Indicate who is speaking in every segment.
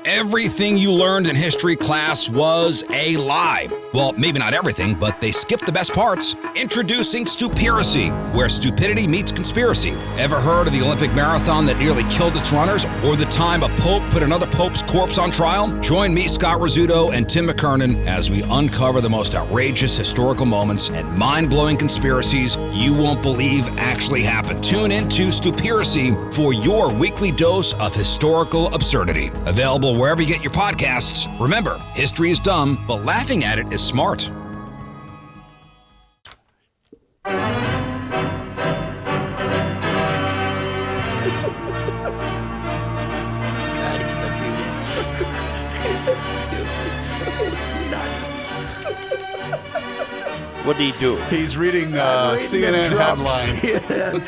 Speaker 1: Everything you learned in history class was a lie. Well, maybe not everything, but they skipped the best parts. Introducing Stupiracy, where stupidity meets conspiracy. Ever heard of the Olympic marathon that nearly killed its runners? Or the time a pope put another pope's corpse on trial? Join me, Scott Rizzuto, and Tim McKernan as we uncover the most outrageous historical moments and mind-blowing conspiracies you won't believe actually happened. Tune into Stupiracy for your weekly dose of historical absurdity. Available wherever you get your podcasts. Remember, history is dumb, but laughing at it is smart.
Speaker 2: God, he's a beauty. He's a beauty. He's nuts.
Speaker 3: What did he do?
Speaker 4: He's reading CNN headline.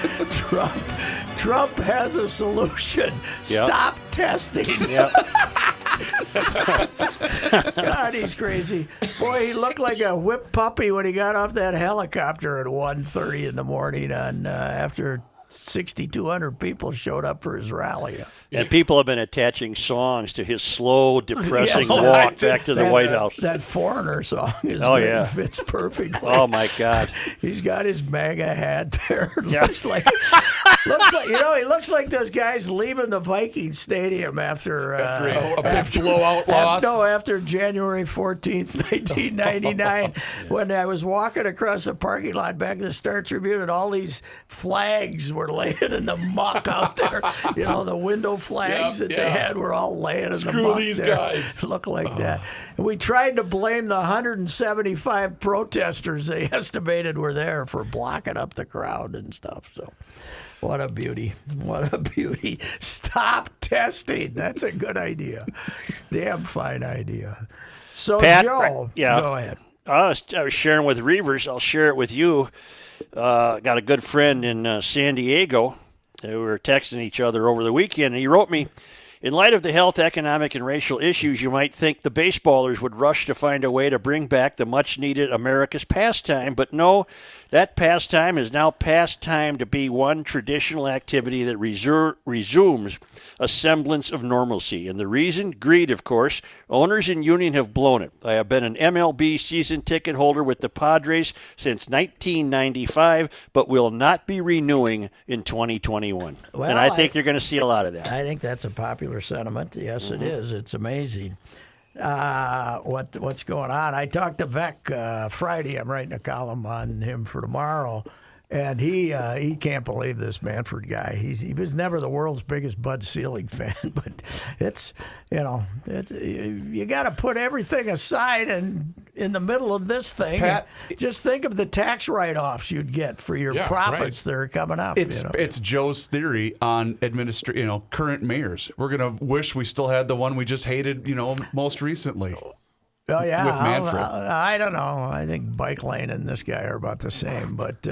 Speaker 2: Trump has a solution.
Speaker 3: Yep.
Speaker 2: Stop testing.
Speaker 3: Yep.
Speaker 2: God, he's crazy. Boy, he looked like a whipped puppy when he got off that helicopter at 1:30 in the morning on after 6,200 people showed up for his rally.
Speaker 3: And people have been attaching songs to his slow, depressing
Speaker 2: Yes,
Speaker 3: walk back to the White House.
Speaker 2: That Foreigner song is
Speaker 3: Oh, yeah.
Speaker 2: fits perfectly.
Speaker 3: Oh, my God.
Speaker 2: He's got his MAGA hat there.
Speaker 3: Yeah.
Speaker 2: Looks like he looks like those guys leaving the Viking Stadium after
Speaker 5: a big blowout loss.
Speaker 2: after January 14th, 1999, when I was walking across the parking lot back to the Star Tribune, and all these flags were laying in the muck out there. You know, the window flags
Speaker 5: Yep,
Speaker 2: that they had were all laying in the
Speaker 5: Screw
Speaker 2: muck
Speaker 5: these
Speaker 2: there.
Speaker 5: guys.
Speaker 2: Look like that. And we tried to blame the 175 protesters they estimated were there for blocking up the crowd and stuff. So, what a beauty. What a beauty. Stop testing. That's a good idea. Damn fine idea. So,
Speaker 3: Pat,
Speaker 2: Joe,
Speaker 3: yeah.
Speaker 2: go ahead.
Speaker 3: I was sharing with Reavers. I'll share it with you. Got a good friend in San Diego. We were texting each other over the weekend, and he wrote me, in light of the health, economic, and racial issues, you might think the baseballers would rush to find a way to bring back the much-needed America's pastime, but no, that pastime is now past time to be one traditional activity that resumes a semblance of normalcy. And the reason? Greed, of course. Owners and union have blown it. I have been an MLB season ticket holder with the Padres since 1995, but will not be renewing in 2021.
Speaker 2: Well,
Speaker 3: and I think you're going to see a lot of that.
Speaker 2: I think that's a popular sentiment. Yes, it is. It's amazing what's going on. I talked to Vec Friday. I'm writing a column on him for tomorrow, and he can't believe this Manfred guy. He was never the world's biggest Bud Selig fan, but you got to put everything aside, and in the middle of this thing,
Speaker 5: Pat,
Speaker 2: just think of the tax write-offs you'd get for your profits that are coming up.
Speaker 4: It's Joe's theory on current mayors. We're gonna wish we still had the one we just hated, most recently.
Speaker 2: Oh yeah,
Speaker 4: with Manfred.
Speaker 2: I don't know. I think Bike Lane and this guy are about the same, but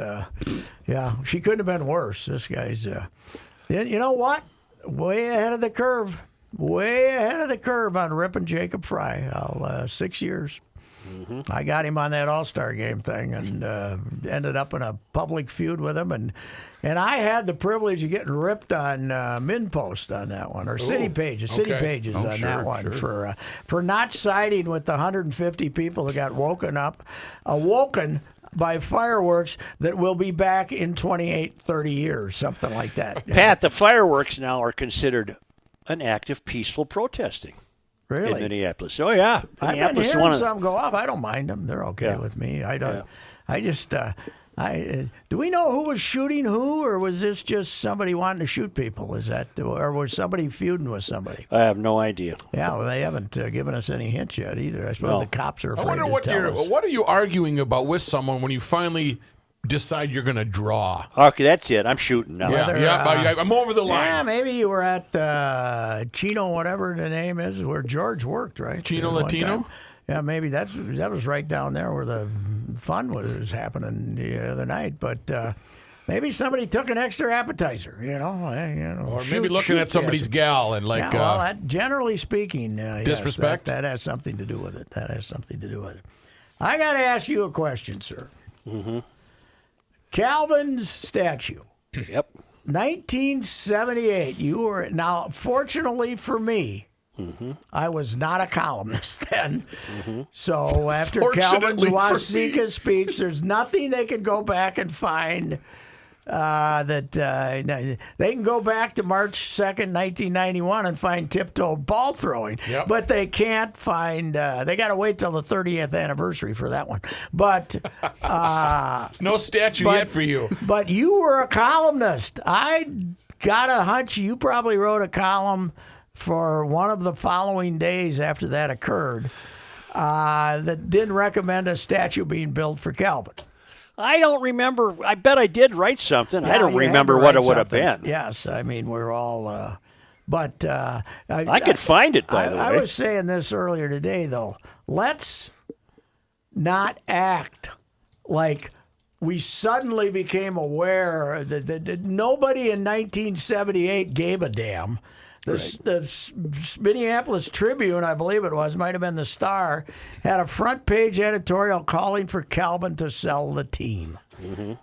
Speaker 2: yeah, she couldn't have been worse. This guy's, you know what? Way ahead of the curve. Way ahead of the curve on ripping Jacob Fry. 6 years. Mm-hmm. I got him on that All-Star game thing and ended up in a public feud with him, and I had the privilege of getting ripped on MinPost on that one, or City Pages, City Pages on that one for not siding with the 150 people that got awoken by fireworks that will be back in 28, 30 years, something like that.
Speaker 3: Pat, the fireworks now are considered an act of peaceful protesting.
Speaker 2: Really?
Speaker 3: In Minneapolis. Oh, yeah.
Speaker 2: I've been hearing some go off. I don't mind them. They're okay with me. I don't. Yeah. I just. Do we know who was shooting who, or was this just somebody wanting to shoot people? Or was somebody feuding with somebody?
Speaker 3: I have no idea.
Speaker 2: Yeah, well, they haven't given us any hints yet either. I suppose the cops are afraid to tell us.
Speaker 5: What are you arguing about with someone when you finally decide you're going to draw?
Speaker 3: Okay, that's it. I'm shooting now.
Speaker 5: I'm over the line.
Speaker 2: Yeah, maybe you were at Chino, whatever the name is, where George worked, right?
Speaker 5: Chino Latino?
Speaker 2: Yeah, maybe that was right down there where the fun was happening the other night. But maybe somebody took an extra appetizer,
Speaker 5: or maybe looking at somebody's gal and like.
Speaker 2: That, generally speaking,
Speaker 5: disrespect.
Speaker 2: Yes, that has something to do with it. I got to ask you a question, sir.
Speaker 3: Mm-hmm.
Speaker 2: Calvin's statue.
Speaker 3: Yep.
Speaker 2: 1978. You were now. Fortunately for me, I was not a columnist then. So after
Speaker 4: Fortunately
Speaker 2: Calvin
Speaker 4: for me.
Speaker 2: Zawasika's speech, there's nothing they could go back and find they can go back to March 2nd, 1991 and find tiptoe ball throwing.
Speaker 5: Yep.
Speaker 2: But they can't find, they got to wait till the 30th anniversary for that one. But
Speaker 5: No statue yet for you.
Speaker 2: but you were a columnist. I got a hunch you probably wrote a column for one of the following days after that occurred that didn't recommend a statue being built for Calvin.
Speaker 3: I don't remember. I bet I did write something. I
Speaker 2: Yeah,
Speaker 3: don't
Speaker 2: you had
Speaker 3: remember
Speaker 2: to
Speaker 3: what it
Speaker 2: write
Speaker 3: would have
Speaker 2: something.
Speaker 3: been.
Speaker 2: Yes, I mean we're all. But
Speaker 3: I could find it, by the way.
Speaker 2: I was saying this earlier today, though. Let's not act like we suddenly became aware that nobody in 1978 gave a damn. The Minneapolis Tribune, I believe it was, might have been the Star, had a front page editorial calling for Calvin to sell the team,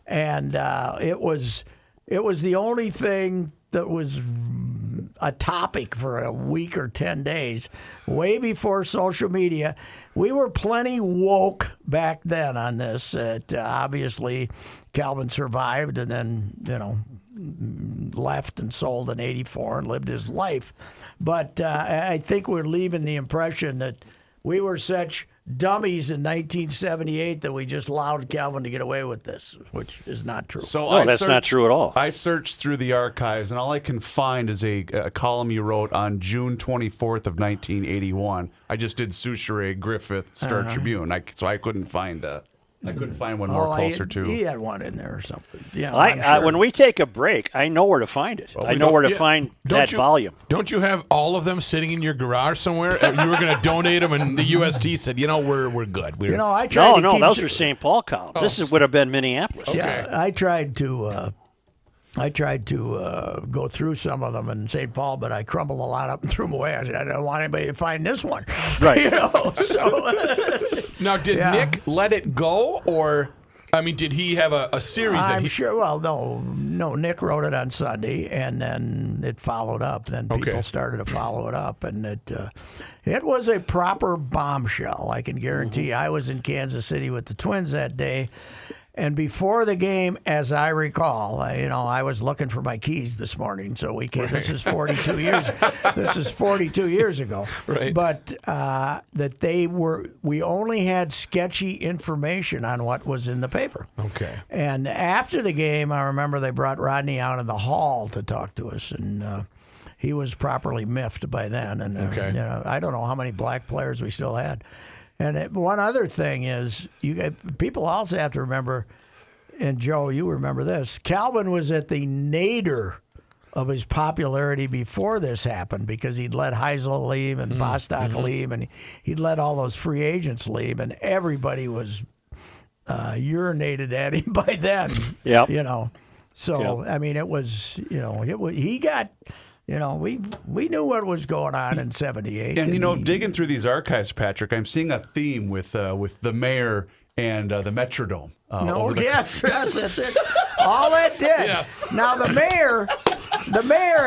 Speaker 2: and it was the only thing that was a topic for a week or 10 days, way before social media. We were plenty woke back then on this. Obviously, Calvin survived and then, left and sold in '84 and lived his life. But I think we're leaving the impression that we were such dummies in 1978 that we just allowed Calvin to get away with this, which is not true.
Speaker 4: So
Speaker 3: No, that's not true at all.
Speaker 4: I searched through the archives, and all I can find is a column you wrote on June 24th of 1981. I just did Souchere Griffith Star Tribune, so I couldn't find one more closer to.
Speaker 2: He had one in there or something. Yeah, I'm sure.
Speaker 3: When we take a break, I know where to find it. I know where to find that volume.
Speaker 5: Don't you have all of them sitting in your garage somewhere? You were going to donate them, and the UST said, we're good.
Speaker 2: I tried to keep
Speaker 3: those are St. Paul columns. This would have been Minneapolis.
Speaker 2: Yeah, I tried to go through some of them in St. Paul, but I crumbled a lot up and threw them away. I said, I don't want anybody to find this one.
Speaker 3: Right.
Speaker 5: Now, did Nick let it go, or, did he have a series?
Speaker 2: I'm sure. Well, no. Nick wrote it on Sunday, and then it followed up. Then people started to follow it up, and it was a proper bombshell. I can guarantee. I was in Kansas City with the Twins that day. And before the game, as I recall, I was looking for my keys this morning. So we came. This is 42 years. This is 42 years ago.
Speaker 5: Right.
Speaker 2: But we only had sketchy information on what was in the paper.
Speaker 5: Okay.
Speaker 2: And after the game, I remember they brought Rodney out in the hall to talk to us, and he was properly miffed by then. And I don't know how many black players we still had. And one other thing is, people also have to remember, and Joe, you remember this, Calvin was at the nadir of his popularity before this happened because he'd let Heisel leave and Bostock leave, and he'd let all those free agents leave, and everybody was urinated at him by then.
Speaker 3: Yeah.
Speaker 2: So, it was, he got... we knew what was going on in '78.
Speaker 4: And digging through these archives, Patrick, I'm seeing a theme with the mayor and the Metrodome.
Speaker 2: Yes, that's it. All that did.
Speaker 5: Yes.
Speaker 2: Now the mayor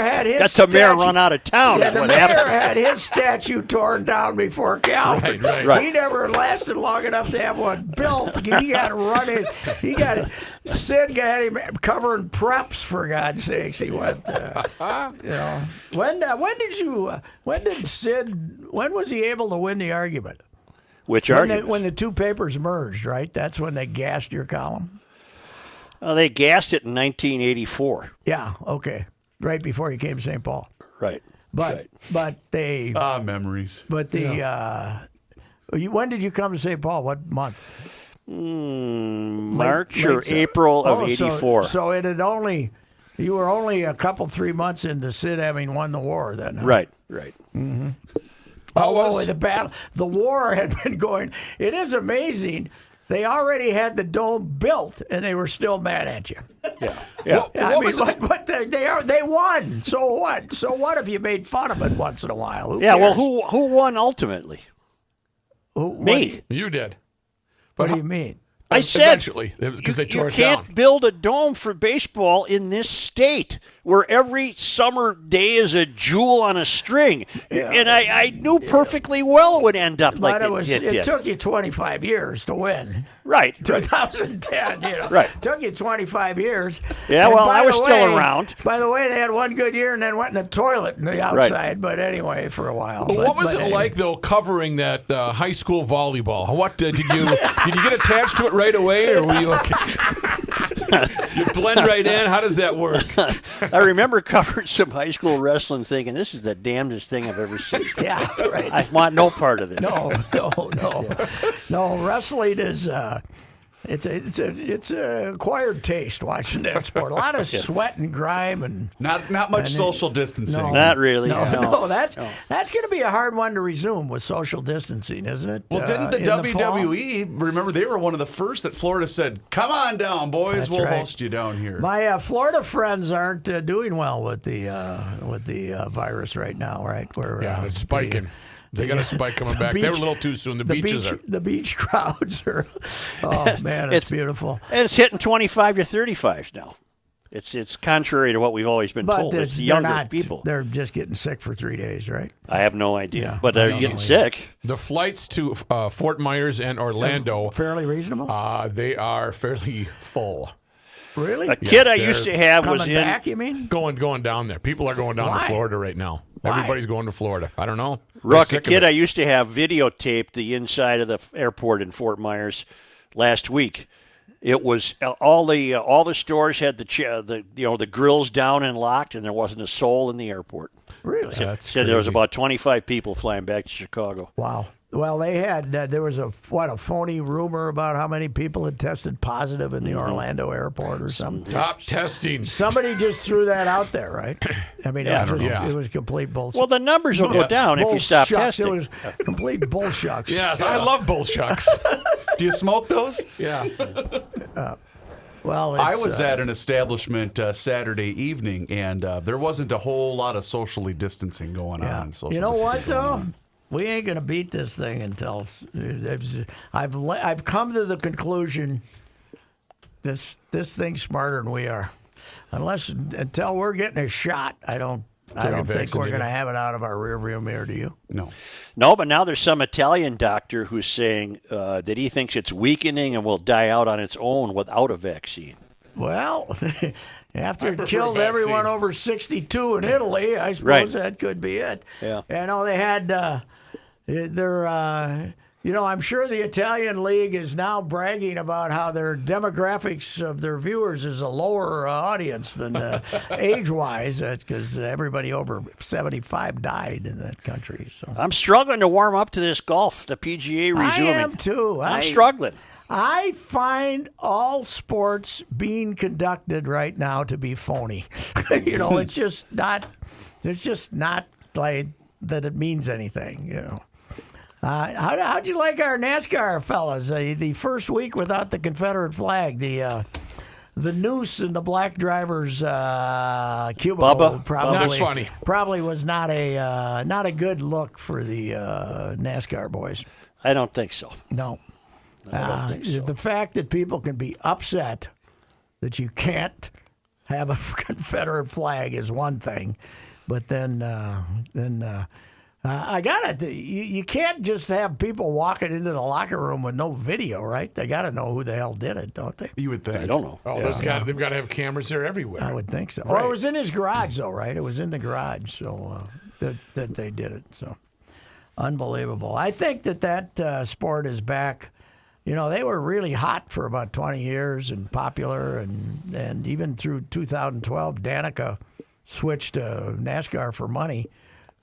Speaker 2: had his.
Speaker 3: That's the mayor run out of town.
Speaker 2: Yeah, the
Speaker 3: what
Speaker 2: mayor
Speaker 3: happened.
Speaker 2: had his statue torn down before Calvin.
Speaker 5: Right.
Speaker 2: He never lasted long enough to have one built. He got running. Sid got him covering preps, for God's sakes. He went. When was he able to win the argument?
Speaker 3: Which argument?
Speaker 2: When the two papers merged, right? That's when they gassed your column.
Speaker 3: They gassed it in 1984.
Speaker 2: Yeah. Okay. Right before he came to St. Paul.
Speaker 3: Right.
Speaker 2: But they.
Speaker 4: Memories.
Speaker 2: But when did you come to St. Paul? What month?
Speaker 3: March or April of '84.
Speaker 2: So it had you were only a couple 3 months into Sid having won the war then. Huh?
Speaker 3: Right.
Speaker 2: Mm-hmm. The war had been going. It is amazing. They already had the dome built, and they were still mad at you.
Speaker 3: Yeah.
Speaker 2: But they won. So what? So what if you made fun of it once in a while? Who
Speaker 3: Yeah.
Speaker 2: cares?
Speaker 3: Well, who won ultimately? Me.
Speaker 5: You did.
Speaker 2: What do you mean?
Speaker 3: I said
Speaker 5: eventually because they tore
Speaker 3: you
Speaker 5: it
Speaker 3: can't
Speaker 5: down.
Speaker 3: build a dome for baseball in this state where every summer day is a jewel on a string. And I knew perfectly well it would end up like
Speaker 2: But
Speaker 3: it
Speaker 2: it
Speaker 3: did.
Speaker 2: took you 25 years to win.
Speaker 3: Right.
Speaker 2: 2010,
Speaker 3: Right.
Speaker 2: Took you 25 years.
Speaker 3: Yeah,
Speaker 2: And
Speaker 3: well,
Speaker 2: by
Speaker 3: I was
Speaker 2: the
Speaker 3: still
Speaker 2: way-
Speaker 3: around.
Speaker 2: By the way, they had one good year and then went in the toilet in the outside. But anyway, for a while.
Speaker 5: But what was
Speaker 2: but
Speaker 5: it
Speaker 2: anyway.
Speaker 5: like though covering that high school volleyball? What did you get attached to it right away, or were you okay? You blend right in. How does that work?
Speaker 3: I remember covering some high school wrestling thinking, this is the damnedest thing I've ever seen.
Speaker 2: Yeah, right.
Speaker 3: I want no part of this.
Speaker 2: No. Wrestling is it's a acquired taste watching that sport. A lot of sweat and grime and
Speaker 4: Not much social distancing.
Speaker 2: No.
Speaker 3: Not really.
Speaker 2: no. That's going to be a hard one to resume with social distancing, isn't it?
Speaker 4: Well, didn't the
Speaker 2: in fall?
Speaker 4: WWE remember they were one of the first that Florida said, "Come on down, boys,
Speaker 2: That's
Speaker 4: we'll
Speaker 2: right.
Speaker 4: host you down here."
Speaker 2: My Florida friends aren't doing well with the virus right now, right? Where
Speaker 5: Yeah, it's spiking. They got a spike coming back. They were a little too soon. The beaches are.
Speaker 2: The beach crowds are. Oh man, it's beautiful.
Speaker 3: And it's hitting 25 to 35 now. It's contrary to what we've always been
Speaker 2: But
Speaker 3: told. It's the
Speaker 2: they're
Speaker 3: younger
Speaker 2: not.
Speaker 3: people.
Speaker 2: They're just getting sick for 3 days, right?
Speaker 3: I have no idea.
Speaker 2: Yeah,
Speaker 3: but
Speaker 2: I
Speaker 3: they're
Speaker 2: don't
Speaker 3: getting
Speaker 2: know
Speaker 3: sick.
Speaker 5: The flights to Fort Myers and Orlando,
Speaker 2: Fairly reasonable.
Speaker 5: they are fairly full.
Speaker 2: Really?
Speaker 3: A kid I
Speaker 5: they're
Speaker 3: used to have was
Speaker 2: Coming
Speaker 3: in.
Speaker 2: back, you mean?
Speaker 5: Going down there. People are going down
Speaker 2: Why?
Speaker 5: to Florida right now.
Speaker 2: Why?
Speaker 5: Everybody's going to Florida. I don't know.
Speaker 3: Ruck, a
Speaker 5: They're sick of
Speaker 3: kid
Speaker 5: it.
Speaker 3: I used to have videotaped the inside of the airport in Fort Myers last week. It was all the stores had the grills down and locked, and there wasn't a soul in the airport.
Speaker 2: Really?
Speaker 5: That's
Speaker 3: Said there was
Speaker 5: crazy.
Speaker 3: about 25 people flying back to Chicago.
Speaker 2: Wow. Well, they had there was a phony rumor about how many people had tested positive in the Orlando airport or something.
Speaker 5: Stop testing.
Speaker 2: Somebody just threw that out there, right? I mean,
Speaker 3: Yeah,
Speaker 2: it was complete bullshit.
Speaker 3: Well, the numbers will go down if you stop testing.
Speaker 2: It was complete bullshucks.
Speaker 5: Yes, I love bull shucks.
Speaker 4: Do you smoke those?
Speaker 5: Yeah.
Speaker 2: Well,
Speaker 4: I
Speaker 2: it's,
Speaker 4: was at an establishment Saturday evening, and there wasn't a whole lot of socially distancing going on. Social
Speaker 2: You know what
Speaker 4: distancing going
Speaker 2: though?
Speaker 4: on.
Speaker 2: We ain't gonna beat this thing until I've come to the conclusion this thing's smarter than we are. Until we're getting a shot, I don't think we're
Speaker 5: vaccinated.
Speaker 2: gonna have it out of our rearview mirror. Do you?
Speaker 4: No.
Speaker 3: No, but now there's some Italian doctor who's saying that he thinks it's weakening and will die out on its own without a vaccine.
Speaker 2: Well, after
Speaker 5: I
Speaker 2: it
Speaker 5: prefer
Speaker 2: killed
Speaker 5: a
Speaker 2: everyone
Speaker 5: vaccine.
Speaker 2: over 62 in Italy, I suppose
Speaker 3: Right.
Speaker 2: that could be it.
Speaker 3: Yeah.
Speaker 2: You know, they had I'm sure the Italian League is now bragging about how their demographics of their viewers is a lower audience than age-wise. That's because everybody over 75 died in that country. So
Speaker 3: I'm struggling to warm up to this golf, the PGA resuming.
Speaker 2: I am too.
Speaker 3: I'm struggling.
Speaker 2: I find all sports being conducted right now to be phony. It's just not. It's just not like that. It means anything. How'd you like our NASCAR fellas? The first week without the Confederate flag, the noose in the black driver's cubicle
Speaker 3: Bubba?
Speaker 2: probably
Speaker 5: Not funny.
Speaker 2: Probably was not a good look for the NASCAR boys.
Speaker 3: I don't think so.
Speaker 2: No.
Speaker 3: I don't think so.
Speaker 2: The fact that people can be upset that you can't have a Confederate flag is one thing, but then I got it. You can't just have people walking into the locker room with no video, right? They got to know who the hell did it, don't they?
Speaker 4: You would think.
Speaker 3: I don't know.
Speaker 5: Oh, they've got to have cameras there everywhere.
Speaker 2: I would think so. Or it was in his garage, though, right? It was in the garage, so that they did it. So unbelievable. I think that sport is back. They were really hot for about 20 years and popular, and even through 2012, Danica switched to NASCAR for money.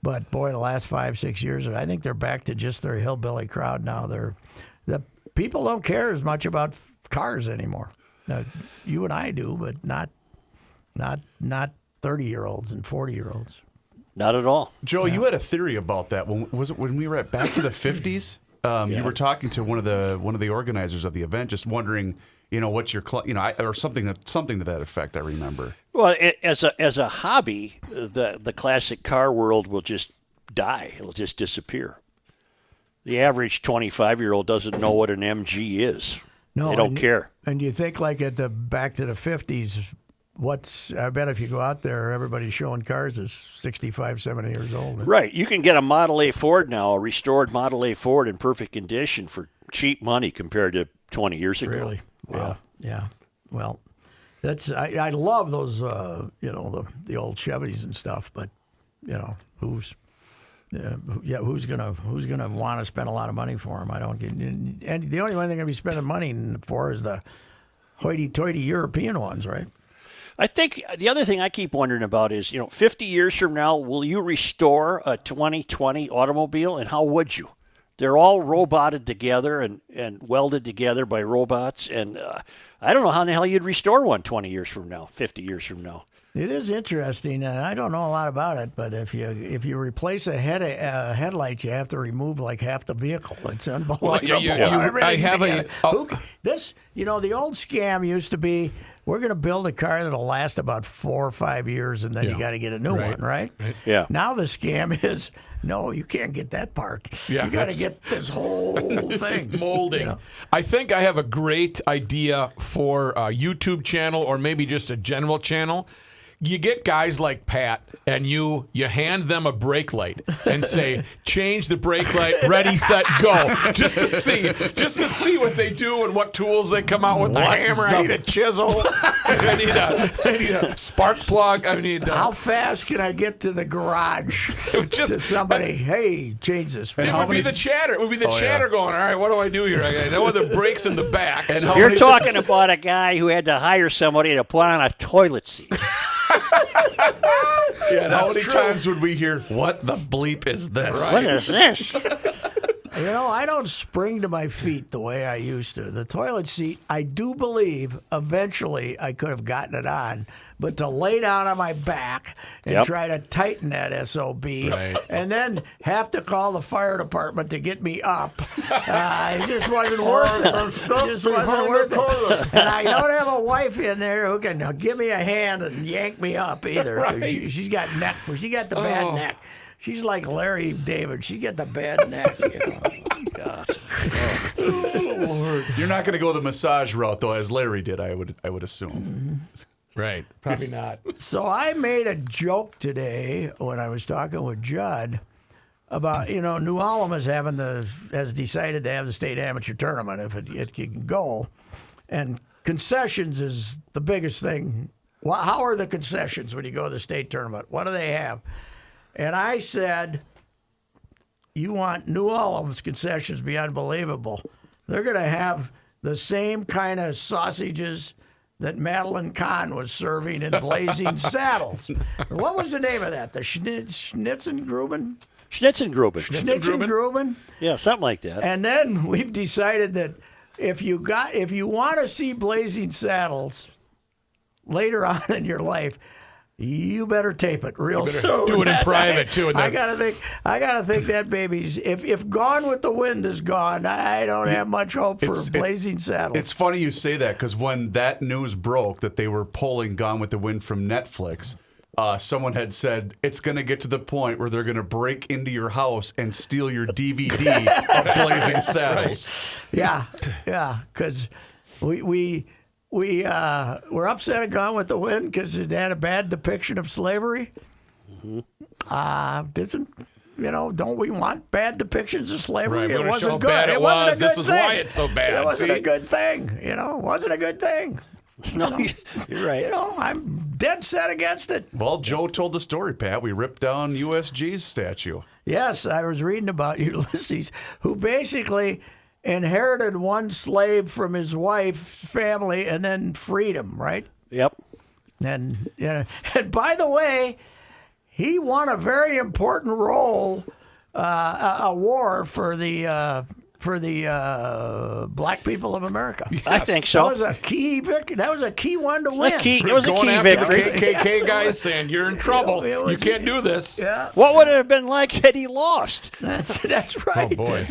Speaker 2: But boy, the last 5-6 years, I think they're back to just their hillbilly crowd now. The people don't care as much about cars anymore. You and I do, but not 30-year-olds and 40-year-olds.
Speaker 3: Not at all.
Speaker 4: Joe, you had a theory about that. When we were at Back to the 50s? You were talking to one of the organizers of the event, just wondering, what's your, or something to that effect. I remember.
Speaker 3: Well, as a hobby, the classic car world will just die. It'll just disappear. The average 25-year-old doesn't know what an MG is.
Speaker 2: No,
Speaker 3: They don't care.
Speaker 2: And you think like back to the 50s, I bet if you go out there, everybody's showing cars is 65, 70 years old.
Speaker 3: Right. You can get a Model A Ford now, a restored Model A Ford in perfect condition for cheap money compared to 20 years ago.
Speaker 2: Really? Wow. Yeah. Well, I love those, the old Chevys and stuff, but, who's gonna want to spend a lot of money for them? I don't get, and the only one they're gonna be spending money for is the hoity-toity European ones, right?
Speaker 3: I think the other thing I keep wondering about is, 50 years from now, will you restore a 2020 automobile, and how would you? They're all roboted together and welded together by robots, and I don't know how in the hell you'd restore one 20 years from now, 50 years from now.
Speaker 2: It is interesting, and I don't know a lot about it, but if you replace a headlight, you have to remove like half the vehicle. It's unbelievable.
Speaker 5: Well, I have
Speaker 2: the old scam used to be, we're going to build a car that'll last about 4 or 5 years, and then you got to get a new one, right?
Speaker 3: Yeah.
Speaker 2: Now the scam is, no, you can't get that part.
Speaker 5: Yeah,
Speaker 2: you got to get this whole thing.
Speaker 5: Molding. I think I have a great idea for a YouTube channel or maybe just a general channel. You get guys like Pat, and you hand them a brake light and say, "Change the brake light, ready, set, go," just to see what they do and what tools they come out with. The hammer, I need a chisel, I need a spark plug.
Speaker 2: How fast can I get to the garage? To somebody, hey, change this.
Speaker 5: It would be the chatter. It would be the chatter going, all right, what do I do here? I know the brakes in the back.
Speaker 3: And you're talking about a guy who had to hire somebody to put on a toilet seat.
Speaker 4: How many times would we hear, "What the bleep is this?"
Speaker 3: Right. What is this?
Speaker 2: I don't spring to my feet the way I used to. The toilet seat, I do believe eventually I could have gotten it on, but to lay down on my back and try to tighten that SOB and then have to call the fire department to get me up, it just wasn't worth it. And I don't have a wife in there who can give me a hand and yank me up either.
Speaker 5: Right.
Speaker 2: She's got the bad neck. She's like Larry David. She got the bad neck.
Speaker 3: God.
Speaker 4: Oh, Lord. You're not going to go the massage route, though, as Larry did, I would assume.
Speaker 5: Right. Probably not.
Speaker 2: So I made a joke today when I was talking with Judd about, New Ulm has decided to have the state amateur tournament if it can go. And concessions is the biggest thing. Well, how are the concessions when you go to the state tournament? What do they have? And I said, you want New Ulm's concessions be unbelievable. They're going to have the same kind of sausages that Madeline Kahn was serving in Blazing Saddles. What was the name of that? The Schnitzengruben?
Speaker 3: Schnitzengruben.
Speaker 2: Schnitzengruben?
Speaker 3: Yeah, something like that.
Speaker 2: And then we've decided that if you want to see Blazing Saddles later on in your life, you better tape it real soon.
Speaker 5: Do it in private too.
Speaker 2: I gotta think that baby's. If Gone with the Wind is gone, I don't have much hope for Blazing Saddles.
Speaker 4: It's funny you say that because when that news broke that they were pulling Gone with the Wind from Netflix, someone had said it's going to get to the point where they're going to break into your house and steal your DVD of Blazing Saddles.
Speaker 2: Right. Yeah, because we're upset at Gone with the Wind because it had a bad depiction of slavery. Don't we want bad depictions of slavery?
Speaker 5: Right,
Speaker 2: it wasn't good.
Speaker 5: Bad it
Speaker 2: wasn't a good
Speaker 5: This is
Speaker 2: thing.
Speaker 5: why it's so bad.
Speaker 2: It wasn't a good thing. It wasn't a good thing.
Speaker 3: No, you're right.
Speaker 2: I'm dead set against it.
Speaker 4: Well, Joe told the story, Pat. We ripped down USG's statue.
Speaker 2: Yes, I was reading about Ulysses, who basically inherited one slave from his wife's family and then freed him, right?
Speaker 3: Yep.
Speaker 2: And by the way, he won a very important role, a war for the black people of America.
Speaker 3: Yes. I think so.
Speaker 2: That was a key victory. That was a key one to win.
Speaker 3: It was a key victory.
Speaker 5: KKK guys saying you're in trouble. You can't do this.
Speaker 2: Yeah.
Speaker 3: What would it have been like had he lost?
Speaker 2: That's right.
Speaker 5: Oh boy.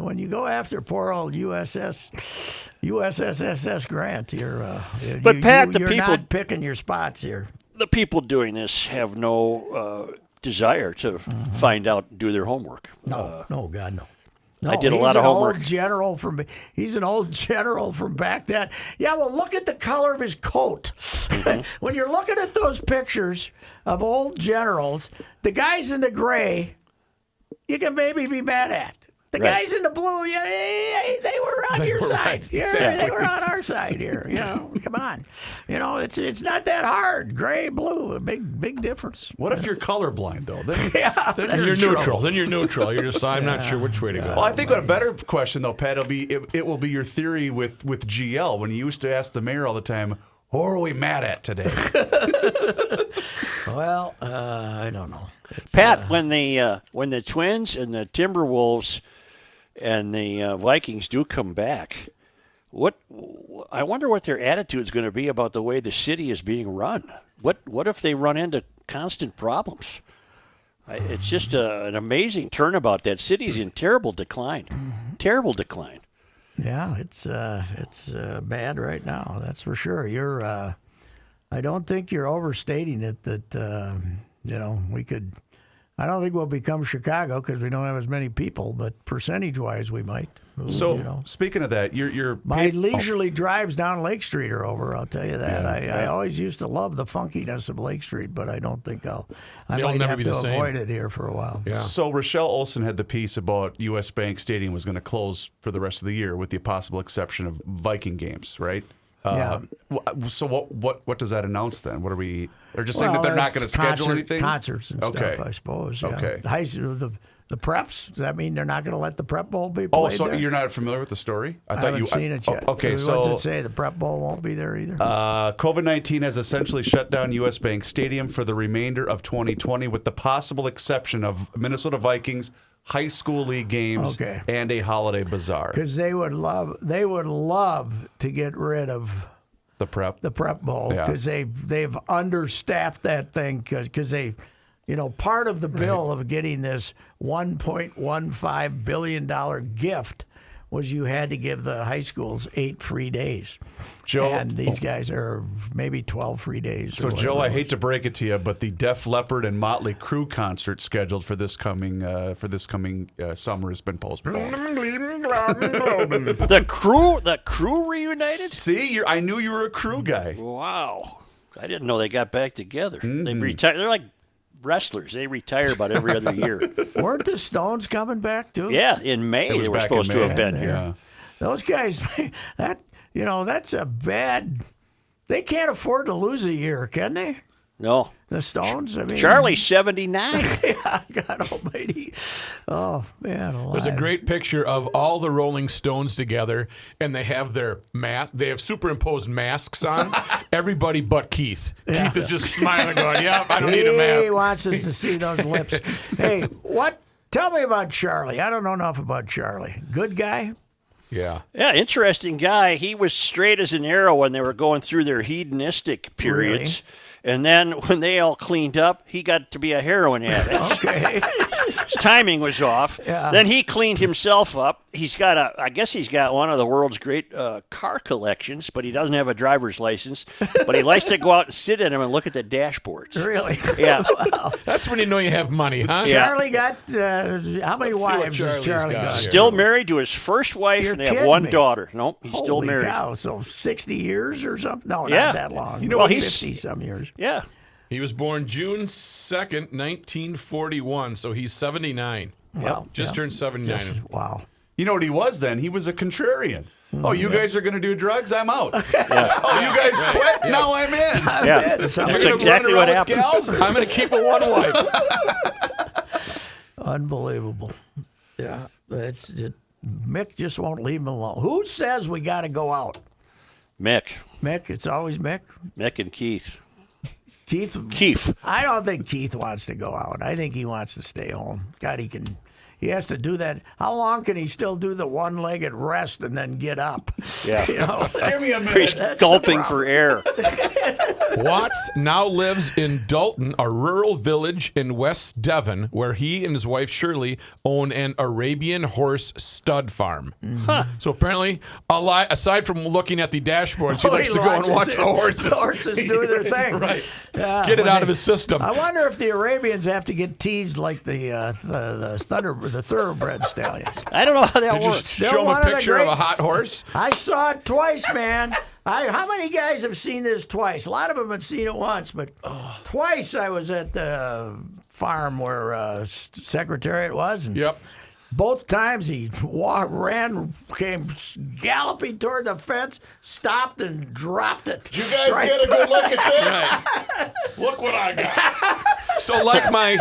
Speaker 2: When you go after poor old USSS Grant, you're not picking your spots here.
Speaker 3: The people doing this have no desire to find out, do their homework.
Speaker 2: No, God, no. No,
Speaker 3: I did a lot of homework.
Speaker 2: He's an old general from back then. Yeah, well, look at the color of his coat. When you're looking at those pictures of old generals, the guys in the gray, you can maybe be mad at. The guys in the blue, they were on your side.
Speaker 5: Right.
Speaker 2: Yeah,
Speaker 5: Exactly.
Speaker 2: they were on our side here. Come on. It's not that hard. Gray, blue, a big difference.
Speaker 4: What if you're colorblind though? Then,
Speaker 5: Then you're neutral. Then you're neutral. You're just, I'm not sure which way to go.
Speaker 4: Well, I think a better question though, Pat, it will be your theory with GL when you used to ask the mayor all the time, "Who are we mad at today?"
Speaker 2: Well, I don't know.
Speaker 3: Pat, when the Twins and the Timberwolves and the Vikings do come back, I wonder what their attitude is going to be about the way the city is being run. What if they run into constant problems? It's just an amazing turnabout. That city's in terrible decline. Terrible decline.
Speaker 2: Yeah, it's bad right now. That's for sure. I don't think you're overstating it. We could. I don't think we'll become Chicago because we don't have as many people, but percentage-wise, we might.
Speaker 4: So, speaking of that,
Speaker 2: my leisurely drives down Lake Street are over. I'll tell you that. I always used to love the funkiness of Lake Street, but I don't think I might
Speaker 5: never
Speaker 2: have
Speaker 5: be
Speaker 2: to
Speaker 5: the same.
Speaker 2: avoid it here for a while.
Speaker 5: Yeah.
Speaker 4: So Rochelle Olson had the piece about U.S. Bank Stadium was going to close for the rest of the year, with the possible exception of Viking games, right?
Speaker 2: Yeah.
Speaker 4: So what does that announce then? What are we? They're just saying that they're not going to schedule anything.
Speaker 2: Concerts and stuff, I suppose. Yeah.
Speaker 4: Okay.
Speaker 2: The preps. Does that mean they're not going to let the prep bowl be played?
Speaker 4: Oh, so
Speaker 2: there?
Speaker 4: you're not familiar with the story?
Speaker 2: I haven't seen it yet.
Speaker 4: Okay,
Speaker 2: What's it say? The prep bowl won't be there either.
Speaker 4: COVID-19 has essentially shut down U.S. Bank Stadium for the remainder of 2020, with the possible exception of Minnesota Vikings high school league games and a holiday bazaar.
Speaker 2: Because they would love to get rid of
Speaker 4: the prep
Speaker 2: bowl because they've understaffed that thing because they. Part of the bill of getting this $1.15 billion gift was you had to give the high schools 8 free days.
Speaker 4: Joe,
Speaker 2: and these guys are maybe 12 free days.
Speaker 4: So, Joe, I hate to break it to you, but the Def Leppard and Motley Crue concert scheduled for this coming summer has been postponed.
Speaker 3: The crew reunited?
Speaker 4: See, I knew you were a Crue guy.
Speaker 3: Wow, I didn't know they got back together.
Speaker 4: Mm-hmm.
Speaker 3: They retired. They're like wrestlers. They retire about every other year.
Speaker 2: Weren't the Stones coming back too?
Speaker 3: Yeah, in May they were supposed to have been here.
Speaker 4: Yeah.
Speaker 2: Those guys, that's a bad. They can't afford to lose a year, can they?
Speaker 3: No.
Speaker 2: The Stones?
Speaker 3: Charlie's 79.
Speaker 2: Yeah, God almighty. Oh, man. Alive.
Speaker 5: There's a great picture of all the Rolling Stones together, and they have their mask. They have superimposed masks on. Everybody but Keith.
Speaker 2: Yeah.
Speaker 5: Keith is just smiling, going, "Yeah, I don't need a mask."
Speaker 2: He wants us to see those lips. Hey, tell me about Charlie. I don't know enough about Charlie. Good guy?
Speaker 5: Yeah.
Speaker 3: Yeah, interesting guy. He was straight as an arrow when they were going through their hedonistic periods.
Speaker 2: Really?
Speaker 3: And then when they all cleaned up, he got to be a heroin addict.
Speaker 2: Okay.
Speaker 3: His timing was off.
Speaker 2: Yeah.
Speaker 3: Then he cleaned himself up. I guess he's got one of the world's great car collections, but he doesn't have a driver's license. But he likes to go out and sit in them and look at the dashboards.
Speaker 2: Really?
Speaker 3: Yeah.
Speaker 2: Wow.
Speaker 5: That's when you know you have money, huh?
Speaker 3: Yeah.
Speaker 2: Charlie got, how many
Speaker 5: Let's see what
Speaker 2: wives has
Speaker 5: Charlie's
Speaker 2: Charlie
Speaker 5: got
Speaker 2: got?
Speaker 5: here.
Speaker 3: Still married to his first wife,
Speaker 2: You're
Speaker 3: and they have
Speaker 2: kidding
Speaker 3: one
Speaker 2: me.
Speaker 3: daughter. Nope, he's still
Speaker 2: Holy
Speaker 3: married.
Speaker 2: cow, so 60 years or something? No,
Speaker 3: Yeah.
Speaker 2: not that long.
Speaker 3: Well, he's
Speaker 2: 50-some years.
Speaker 3: Yeah.
Speaker 5: He was born June 2nd, 1941, so he's 79.
Speaker 2: Wow.
Speaker 5: Just turned 79.
Speaker 2: Yes. Wow.
Speaker 4: You know what he was then? He was a contrarian. Oh, you guys are going to do drugs? I'm out. Oh, you guys quit? Now I'm in.
Speaker 3: Yeah.
Speaker 2: That's
Speaker 3: That's
Speaker 5: You're gonna
Speaker 3: exactly
Speaker 5: run
Speaker 3: what
Speaker 5: around with
Speaker 3: happened.
Speaker 5: gals? I'm going to keep a one wife.
Speaker 2: Unbelievable. Yeah. Mick just won't leave him alone. Who says we got to go out?
Speaker 3: Mick.
Speaker 2: Mick? It's always Mick?
Speaker 3: Mick and Keith.
Speaker 2: Keith? I don't think Keith wants to go out. I think he wants to stay home. God, he has to do that. How long can he still do the one-legged rest and then get up?
Speaker 3: Yeah.
Speaker 4: Give me a minute.
Speaker 3: He's gulping for air.
Speaker 5: Watts now lives in Dalton, a rural village in West Devon, where he and his wife Shirley own an Arabian horse stud farm. So apparently, aside from looking at the dashboards, he likes to go and watch the horses.
Speaker 2: The horses do their thing.
Speaker 5: Right.
Speaker 2: Yeah,
Speaker 5: Get it out of his system.
Speaker 2: I wonder if the Arabians have to get teased like the the thoroughbred stallions.
Speaker 3: I don't know how that
Speaker 5: Did you
Speaker 3: works.
Speaker 2: Still
Speaker 5: show him
Speaker 2: one
Speaker 5: a
Speaker 2: of the
Speaker 5: picture of a
Speaker 2: greats.
Speaker 5: hot horse?
Speaker 2: I saw it twice, man. How many guys have seen this twice? A lot of them have seen it once, but twice I was at the farm where Secretariat was. And
Speaker 5: Yep.
Speaker 2: both times he came galloping toward the fence, stopped and dropped it.
Speaker 4: You guys get a good look at this.
Speaker 5: Look what I got. So like my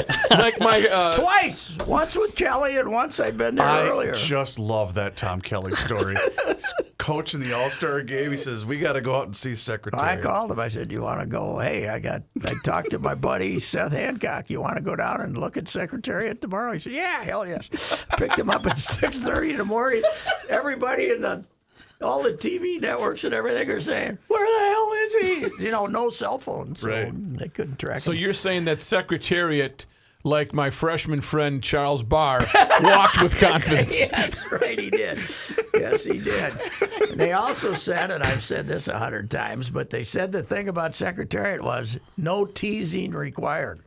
Speaker 2: Twice. Once with Kelly and once I'd been there
Speaker 4: I
Speaker 2: earlier.
Speaker 4: just love that Tom Kelly story. Coach in the All-Star game, he says, we got to go out and see Secretary.
Speaker 2: I called him. I said, "You want to go? Hey, I talked to my buddy Seth Hancock. You want to go down and look at Secretariat tomorrow?" He said, "Yeah, hell yes." Picked him up at 6:30 in the morning. Everybody in all the TV networks and everything are saying, "Where the hell is he?" No cell phones, so
Speaker 4: Right.
Speaker 2: they couldn't track
Speaker 5: So
Speaker 2: him.
Speaker 5: you're saying that Secretariat, like my freshman friend Charles Barr, walked with confidence.
Speaker 2: Yes, right, he did. Yes, he did. And they also said, and I've said this 100 times, but they said the thing about Secretariat was no teasing required.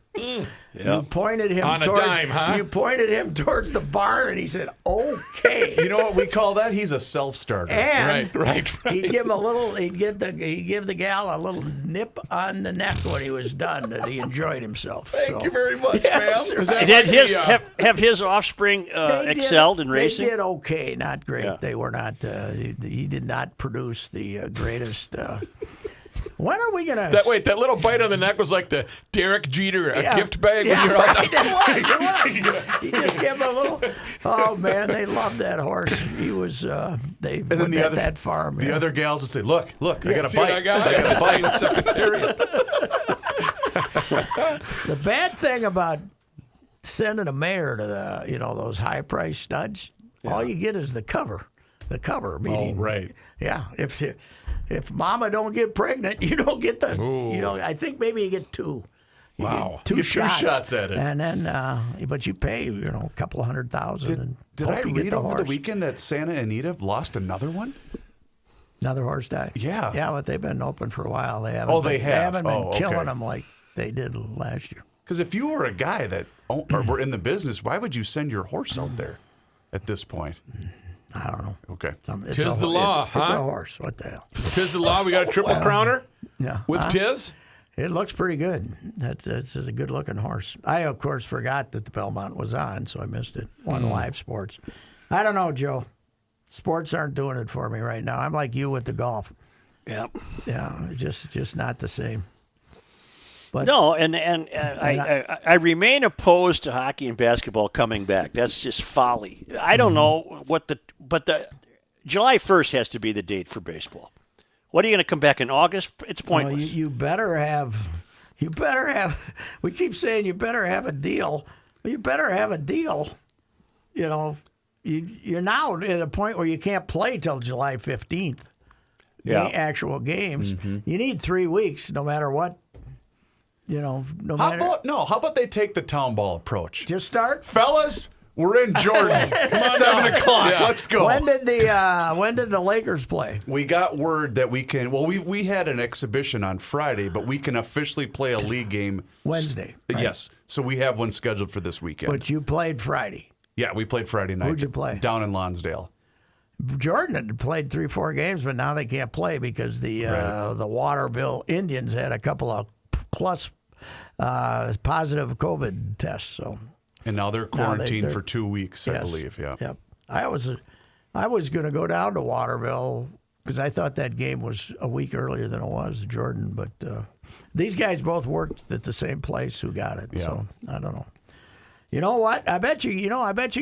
Speaker 2: You pointed him
Speaker 5: On a
Speaker 2: towards
Speaker 5: dime, huh?
Speaker 2: You pointed him towards the barn, and he said, "Okay."
Speaker 4: You know what we call that? He's a self-starter.
Speaker 2: And
Speaker 5: Right.
Speaker 2: he'd give him a little. He'd give the gal a little nip on the neck when he was done, that he enjoyed himself.
Speaker 4: Thank you very much,
Speaker 2: Yes,
Speaker 4: ma'am.
Speaker 5: Is that
Speaker 3: Did
Speaker 5: like
Speaker 3: his have his offspring
Speaker 2: They
Speaker 3: excelled in racing?
Speaker 2: They did okay, not great.
Speaker 5: Yeah.
Speaker 2: They were not. He did not produce the greatest. When are we gonna?
Speaker 5: that little bite on the neck was like the Derek Jeter gift bag
Speaker 2: Yeah,
Speaker 5: when you're out
Speaker 2: right,
Speaker 5: there.
Speaker 2: it was. He just gave him a little. Oh man, they loved that horse. He was. They
Speaker 4: And then
Speaker 2: went
Speaker 4: the
Speaker 2: at
Speaker 4: other
Speaker 2: that farm.
Speaker 4: The
Speaker 2: yeah.
Speaker 4: other gals would say, look, I got a
Speaker 5: See what
Speaker 4: bite.
Speaker 5: I got?
Speaker 4: I got a bite.
Speaker 5: Signed Secretariat.
Speaker 2: The bad thing about sending a mare to those high price studs, all you get is the cover. The cover, meaning
Speaker 4: right.
Speaker 2: Yeah, if Mama don't get pregnant, you don't get the. I think maybe you get two. You
Speaker 5: Wow.
Speaker 2: get two
Speaker 4: You get two
Speaker 2: shots.
Speaker 4: shots at it.
Speaker 2: and then but you pay a couple $100,000. and
Speaker 4: Did
Speaker 2: hope
Speaker 4: I
Speaker 2: you get
Speaker 4: read
Speaker 2: the
Speaker 4: over the
Speaker 2: horse.
Speaker 4: weekend that Santa Anita lost another one?
Speaker 2: Another horse died.
Speaker 4: Yeah.
Speaker 2: Yeah, but they've been open for a while. They haven't.
Speaker 4: Oh, they
Speaker 2: been,
Speaker 4: have.
Speaker 2: They haven't been
Speaker 4: Oh, okay.
Speaker 2: killing them like they did last year.
Speaker 4: Because if you were a guy that were in the business, why would you send your horse out there at this point?
Speaker 2: I don't know.
Speaker 4: Okay.
Speaker 2: It's
Speaker 5: Tis
Speaker 2: a-
Speaker 5: the law,
Speaker 2: It's a
Speaker 5: huh?
Speaker 2: horse. What the hell?
Speaker 5: Tis the law. We got a triple crowner
Speaker 2: Yeah.
Speaker 5: with
Speaker 2: Huh?
Speaker 5: Tiz.
Speaker 2: It looks pretty good. That's a good looking horse. I of course forgot that the Belmont was on, so I missed it. On live sports. I don't know, Joe. Sports aren't doing it for me right now. I'm like you with the golf.
Speaker 3: Yeah.
Speaker 2: Yeah, just not the same. But
Speaker 3: No, and I remain opposed to hockey and basketball coming back. That's just folly. I don't know but the July 1st has to be the date for baseball. What are you going to come back in August? It's
Speaker 2: well,
Speaker 3: pointless.
Speaker 2: you better have. We keep saying you better have a deal. You better have a deal. You're now at a point where you can't play till July 15th.
Speaker 3: Yeah.
Speaker 2: Actual games. You need 3 weeks, no matter what. No
Speaker 4: How
Speaker 2: matter.
Speaker 4: how about they take the town ball approach?
Speaker 2: Just start.
Speaker 4: Fellas, we're in Jordan. 7 o'clock.
Speaker 5: Yeah.
Speaker 4: Let's go.
Speaker 2: When did the Lakers play?
Speaker 4: We got word that we can. Well, we had an exhibition on Friday, but we can officially play a league game
Speaker 2: Wednesday. Right?
Speaker 4: Yes, so we have one scheduled for this weekend.
Speaker 2: But you played Friday.
Speaker 4: Yeah, we played Friday night.
Speaker 2: Who'd you play?
Speaker 4: Down in Lonsdale.
Speaker 2: Jordan had played 3-4 games, but now they can't play because the Waterville Indians had a couple of plus positive COVID tests. So
Speaker 4: And now they're quarantined
Speaker 2: they're-
Speaker 4: for 2 weeks, I
Speaker 2: yes.
Speaker 4: believe. Yeah.
Speaker 2: Yep. I was going to go down to Waterville because I thought that game was a week earlier than it was, Jordan. But these guys both worked at the same place who got it.
Speaker 4: Yeah.
Speaker 2: So I don't know. You know what? I bet you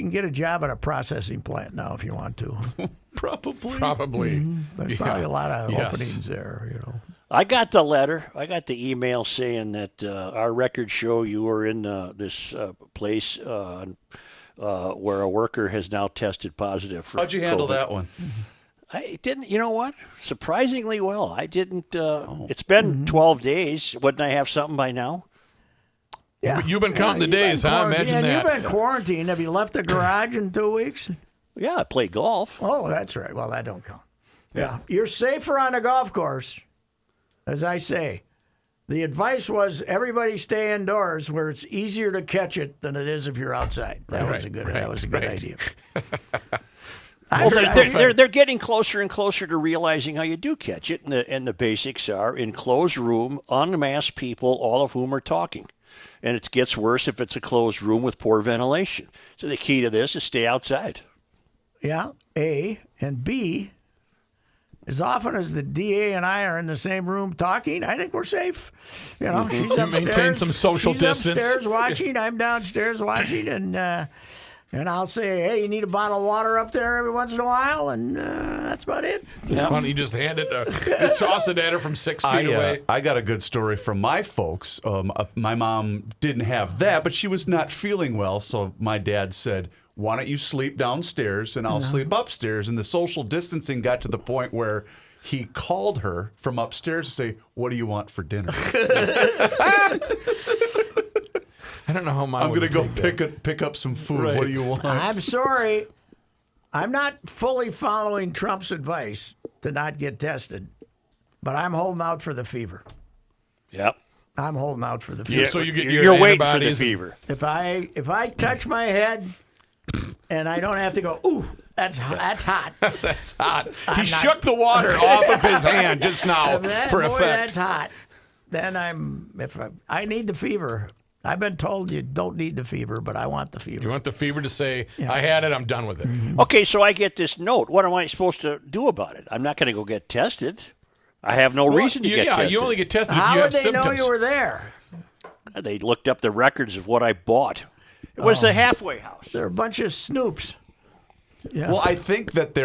Speaker 2: can get a job at a processing plant now if you want to.
Speaker 5: Probably.
Speaker 2: There's probably a lot of
Speaker 5: Yes.
Speaker 2: openings there.
Speaker 3: I got the letter. I got the email saying that our records show you were in this place where a worker has now tested positive for
Speaker 4: How'd you handle
Speaker 3: COVID.
Speaker 4: that one?
Speaker 3: I didn't. You know what? Surprisingly well. I didn't. It's been 12 days. Wouldn't I have something by now?
Speaker 2: Yeah.
Speaker 5: You've been counting the days, huh? Imagine that.
Speaker 2: You've been quarantined. Have you left the garage in 2 weeks?
Speaker 3: Yeah, I play golf.
Speaker 2: Oh, that's right. Well, that don't count. Yeah. You're safer on a golf course, as I say, The advice was everybody stay indoors where it's easier to catch it than it is if you're outside. That was a good idea.
Speaker 3: Well, they're getting closer and closer to realizing how you do catch it, and the basics are in closed room, unmasked people, all of whom are talking. And it gets worse if it's a closed room with poor ventilation. So the key to this is stay outside.
Speaker 2: Yeah, A. And B, as often as the DA and I are in the same room talking, I think we're safe. You know, she's upstairs.
Speaker 5: Maintain some social distance.
Speaker 2: Upstairs watching, I'm downstairs watching, and I'll say, hey, you need a bottle of water up there every once in a while, and that's about it.
Speaker 5: It's funny, you just hand it, just toss it at her from 6 feet away.
Speaker 4: I got a good story from my folks. My mom didn't have that, but she was not feeling well, so my dad said, why don't you sleep downstairs and I'll sleep upstairs? And the social distancing got to the point where he called her from upstairs to say, what do you want for dinner?
Speaker 5: I don't know how mine
Speaker 4: I'm going to go pick up some food.
Speaker 5: Right.
Speaker 4: What do you want?
Speaker 2: I'm sorry. I'm not fully following Trump's advice to not get tested, but I'm holding out for the fever.
Speaker 3: Yep.
Speaker 2: I'm holding out for the fever.
Speaker 5: Yeah, so you get your
Speaker 3: You're waiting for the
Speaker 5: antibodies.
Speaker 3: fever.
Speaker 2: If I touch my head and I don't have to go, ooh, that's hot.
Speaker 5: That's hot. He
Speaker 2: not-
Speaker 5: shook the water off of his hand just now
Speaker 2: If that,
Speaker 5: for
Speaker 2: boy,
Speaker 5: effect.
Speaker 2: that's hot. Then I need the fever. I've been told you don't need the fever, but I want the fever.
Speaker 5: You want the fever to say, I had it, I'm done with it.
Speaker 3: Okay, so I get this note. What am I supposed to do about it? I'm not going to go get tested. I have no reason to get tested.
Speaker 5: You only get tested if
Speaker 2: How
Speaker 5: you
Speaker 2: would
Speaker 5: have
Speaker 2: they know
Speaker 5: symptoms.
Speaker 2: you were there?
Speaker 3: They looked up the records of what I bought. It was the halfway house.
Speaker 2: They're a bunch of snoops. Yeah.
Speaker 4: Well, I think that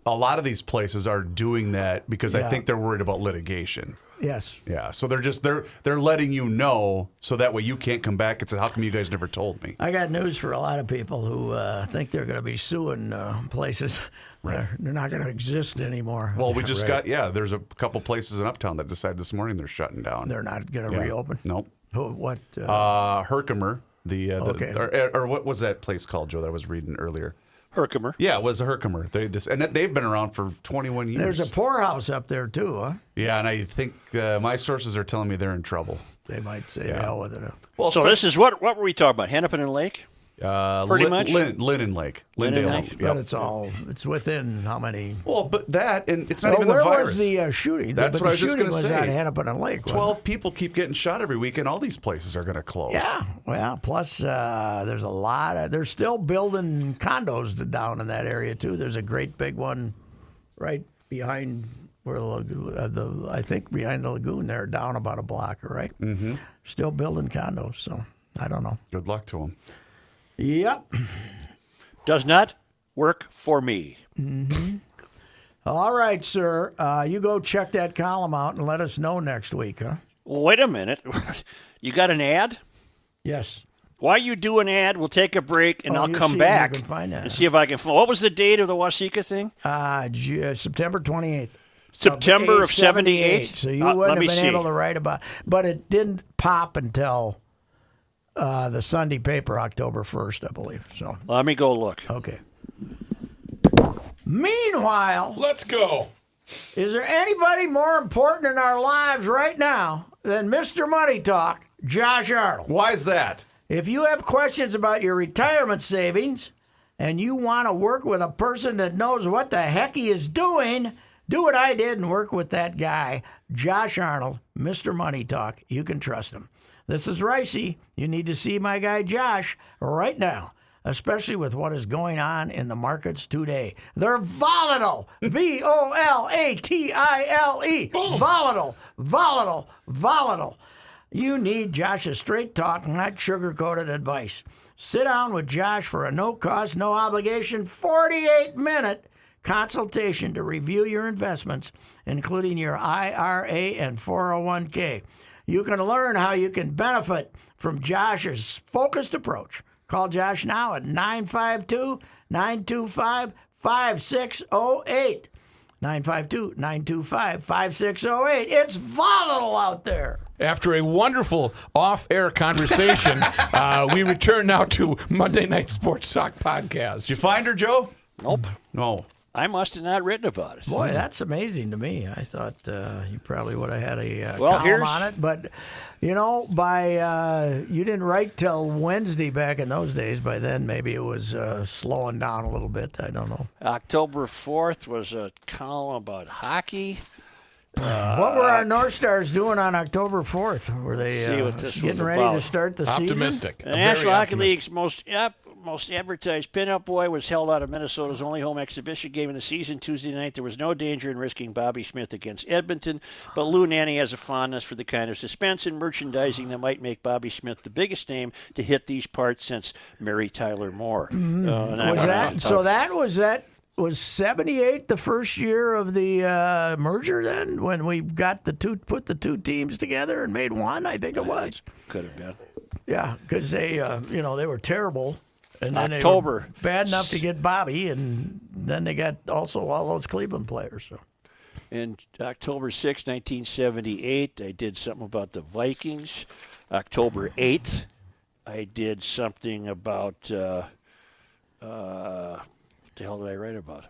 Speaker 4: a lot of these places are doing that because I
Speaker 2: Yeah.
Speaker 4: think they're worried about litigation.
Speaker 2: Yes.
Speaker 4: Yeah, so they're letting you know so that way you can't come back and say, how come you guys never told me?
Speaker 2: I got news for a lot of people who think they're going to be suing places. They're not going to exist anymore.
Speaker 4: Well, we just there's a couple places in Uptown that decided this morning they're shutting down.
Speaker 2: They're not going to reopen.
Speaker 4: Nope.
Speaker 2: What?
Speaker 4: Herkimer,
Speaker 2: Okay.
Speaker 4: or what was that place called, Joe, that I was reading earlier?
Speaker 3: Herkimer.
Speaker 4: Yeah, it was a Herkimer. They've been around for 21 years.
Speaker 2: There's a poorhouse up there too, huh?
Speaker 4: Yeah, and I think my sources are telling me they're in trouble.
Speaker 2: They might say hell with it.
Speaker 3: Well, so this is what were we talking about? Hennepin and Lake? Pretty much?
Speaker 4: Lynn Lake.
Speaker 3: Lynn
Speaker 4: Lyndale.
Speaker 3: Lake.
Speaker 2: But it's within how many?
Speaker 4: Well, but that, and it's not even
Speaker 2: where
Speaker 4: the virus.
Speaker 2: was the shooting?
Speaker 4: That's
Speaker 2: But
Speaker 4: what I
Speaker 2: the
Speaker 4: was just
Speaker 2: shooting
Speaker 4: going to
Speaker 2: was
Speaker 4: say.
Speaker 2: at Hennepin and Lake. wasn't it?
Speaker 4: 12 people keep getting shot every week, and all these places are going to close.
Speaker 2: Yeah, well, plus there's a lot of. They're still building condos down in that area too. There's a great big one right behind where I think behind the lagoon there, down about a block, right? Mm-hmm. Still building condos, so I don't know.
Speaker 4: Good luck to them.
Speaker 2: Yep.
Speaker 3: Does not work for me.
Speaker 2: All right, sir. You go check that column out and let us know next week, huh?
Speaker 3: Well, wait a minute. You got an ad?
Speaker 2: Yes.
Speaker 3: While you do an ad, we'll take a break, and I'll
Speaker 2: you
Speaker 3: come
Speaker 2: see if
Speaker 3: back
Speaker 2: you can find that.
Speaker 3: and see if I can. What was the date of the Wasika thing?
Speaker 2: September 28th.
Speaker 3: September of
Speaker 2: '78.
Speaker 3: 78.
Speaker 2: So you
Speaker 3: Let
Speaker 2: wouldn't
Speaker 3: me
Speaker 2: have been
Speaker 3: see.
Speaker 2: able to write about, but it didn't pop until the Sunday paper, October 1st, I believe. So
Speaker 3: Let me go look.
Speaker 2: okay. Meanwhile,
Speaker 5: Let's go.
Speaker 2: is there anybody more important in our lives right now than Mr. Money Talk, Josh Arnold?
Speaker 4: Why is that?
Speaker 2: If you have questions about your retirement savings and you want to work with a person that knows what the heck he is doing, do what I did and work with that guy, Josh Arnold, Mr. Money Talk. You can trust him. This is Ricey. You need to see my guy Josh right now, especially with what is going on in the markets today. They're volatile. VOLATILE. Volatile, volatile, volatile. You need Josh's straight talk, not sugar-coated advice. Sit down with Josh for a no-cost, no-obligation, 48-minute consultation to review your investments, including your IRA and 401k. You can learn how you can benefit from Josh's focused approach. Call Josh now at 952-925-5608. 952-925-5608. It's volatile out there.
Speaker 5: After a wonderful off-air conversation, we return now to Monday Night Sports Talk Podcast.
Speaker 4: Did you find her, Joe?
Speaker 3: Nope.
Speaker 4: No.
Speaker 3: I must have not written about it.
Speaker 2: Boy, that's amazing to me. I thought you probably would have had a
Speaker 3: Well,
Speaker 2: column on it. But, by you didn't write till Wednesday back in those days. By then, maybe it was slowing down a little bit. I don't know.
Speaker 3: October 4th was a column about hockey.
Speaker 2: What were our North Stars doing on October 4th? Were they
Speaker 3: See what this
Speaker 2: getting
Speaker 3: was
Speaker 2: ready
Speaker 3: about.
Speaker 2: to start the season?
Speaker 5: Optimistic.
Speaker 3: The National Hockey League's most advertised pinup boy was held out of Minnesota's only home exhibition game of the season Tuesday night. There was no danger in risking Bobby Smith against Edmonton, but Lou Nanne has a fondness for the kind of suspense and merchandising that might make Bobby Smith the biggest name to hit these parts since Mary Tyler Moore.
Speaker 2: Was 78 the first year of the merger then, when we got put the two teams together and made one? I think it was.
Speaker 3: Could have been.
Speaker 2: Yeah, because they were terrible, and then
Speaker 3: October.
Speaker 2: they were bad enough to get Bobby, and then they got also all those Cleveland players. So.
Speaker 3: In October 6, 1978, I did something about the Vikings. October 8th, I did something about what the hell did I write about?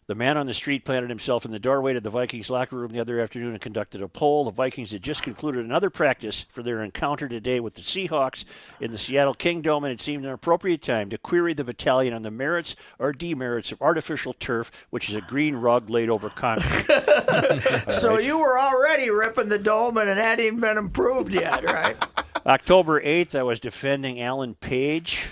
Speaker 3: The man on the street planted himself in the doorway to the Vikings locker room the other afternoon and conducted a poll. The Vikings had just concluded another practice for their encounter today with the Seahawks in the Seattle Kingdome, and it seemed an appropriate time to query the battalion on the merits or demerits of artificial turf, which is a green rug laid over concrete.
Speaker 2: So you were already ripping the dome, and it hadn't even been improved yet, right?
Speaker 3: October 8th, I was defending Alan Page.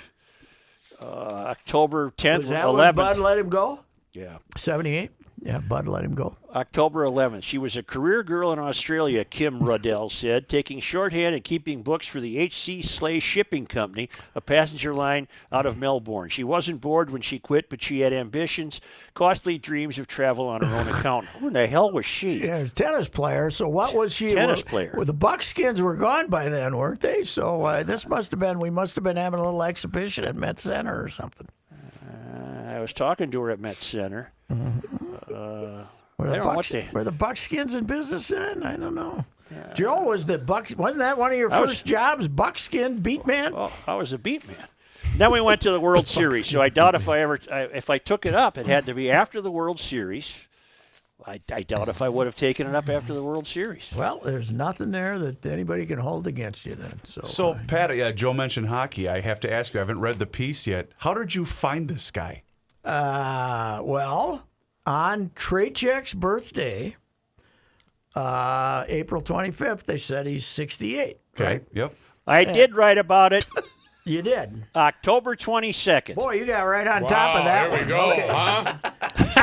Speaker 3: October 10th,
Speaker 2: Was that
Speaker 3: 11th.
Speaker 2: when Bud let him go?
Speaker 3: Yeah.
Speaker 2: 78? Yeah, Bud let him go.
Speaker 3: October 11th. She was a career girl in Australia, Kim Ruddell said, taking shorthand and keeping books for the H.C. Slay Shipping Company, a passenger line out of Melbourne. She wasn't bored when she quit, but she had ambitions, costly dreams of travel on her own account. Who in the hell was she?
Speaker 2: Yeah, a tennis player. So what was she?
Speaker 3: Tennis player.
Speaker 2: Well, the Buckskins were gone by then, weren't they? So we must have been having a little exhibition at Met Center or something.
Speaker 3: I was talking to her at Met Center.
Speaker 2: Were the Buckskins in business then? I don't know. Joe was wasn't that one of your first jobs? Buckskin beat man?
Speaker 3: Well, I was a beat man. Then we went to the World Series. So I doubt if I took it up, it had to be after the World Series. I doubt if I would have taken it up after the World Series.
Speaker 2: Well, there's nothing there that anybody can hold against you then.
Speaker 4: So Pat, Joe mentioned hockey. I have to ask you, I haven't read the piece yet. How did you find this guy?
Speaker 2: Well, on Treychek's birthday, April 25th, they said he's 68.
Speaker 4: Okay.
Speaker 2: Right?
Speaker 4: Yep.
Speaker 3: I did write about it.
Speaker 2: You did.
Speaker 3: October 22nd.
Speaker 2: Boy, you got right on top of that
Speaker 5: There
Speaker 2: one.
Speaker 5: we go,
Speaker 2: Okay.
Speaker 5: huh?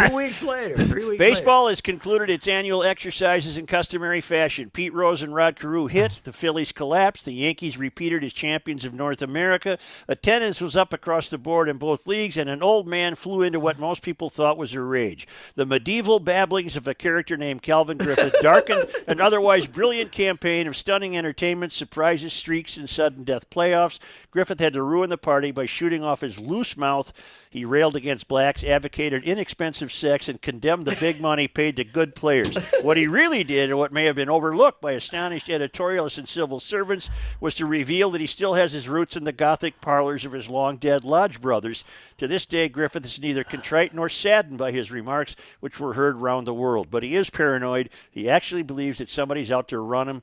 Speaker 2: 2 weeks later, 3 weeks
Speaker 3: Baseball has concluded its annual exercises in customary fashion. Pete Rose and Rod Carew hit. The Phillies collapsed. The Yankees repeated as champions of North America. Attendance was up across the board in both leagues, and an old man flew into what most people thought was a rage. The medieval babblings of a character named Calvin Griffith darkened an otherwise brilliant campaign of stunning entertainment, surprises, streaks, and sudden death playoffs. Griffith had to ruin the party by shooting off his loose mouth. He railed against blacks, advocated inexpensive sex, and condemned the big money paid to good players. What he really did, and what may have been overlooked by astonished editorialists and civil servants, was to reveal that he still has his roots in the Gothic parlors of his long-dead lodge brothers. To this day, Griffith is neither contrite nor saddened by his remarks, which were heard round the world. But he is paranoid. He actually believes that somebody's out to run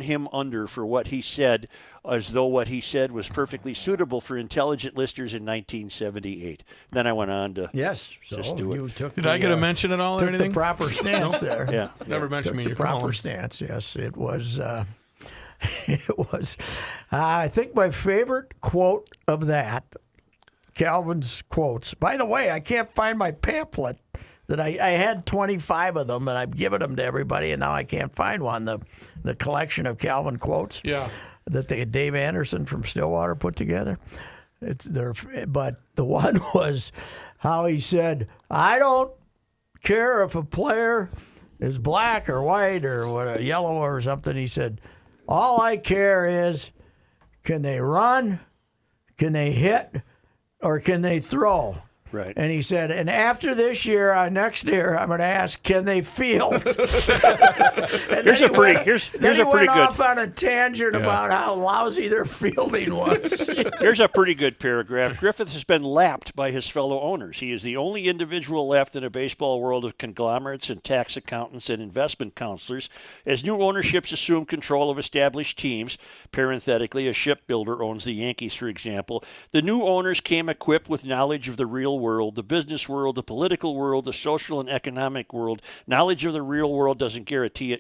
Speaker 3: him under for what he said, as though what he said was perfectly suitable for intelligent listeners in 1978. Then I went on to just do it.
Speaker 5: Did I get a mention at all or
Speaker 2: took
Speaker 5: anything?
Speaker 2: the proper stance there.
Speaker 3: Yeah.
Speaker 5: Never mentioned me in
Speaker 2: Took
Speaker 5: your
Speaker 2: the proper
Speaker 5: column.
Speaker 2: stance, yes. It was, I think my favorite quote of that, Calvin's quotes. By the way, I can't find my pamphlet. That I had 25 of them, and I've given them to everybody, and now I can't find one. The collection of Calvin quotes that Dave Anderson from Stillwater put together. But the one was how he said, "I don't care if a player is black or white or what, yellow or something." He said, "All I care is, can they run, can they hit, or can they throw?"
Speaker 3: Right.
Speaker 2: And he said, and after this year, next year, I'm going to ask, can they field?
Speaker 3: Here's a pretty
Speaker 2: went
Speaker 3: good.
Speaker 2: off on a tangent about how lousy their fielding was.
Speaker 3: Here's a pretty good paragraph. Griffith has been lapped by his fellow owners. He is the only individual left in a baseball world of conglomerates and tax accountants and investment counselors. As new ownerships assume control of established teams, parenthetically, a shipbuilder owns the Yankees, for example, the new owners came equipped with knowledge of the real world, the business world, the political world, the social and economic world. Knowledge of the real world doesn't guarantee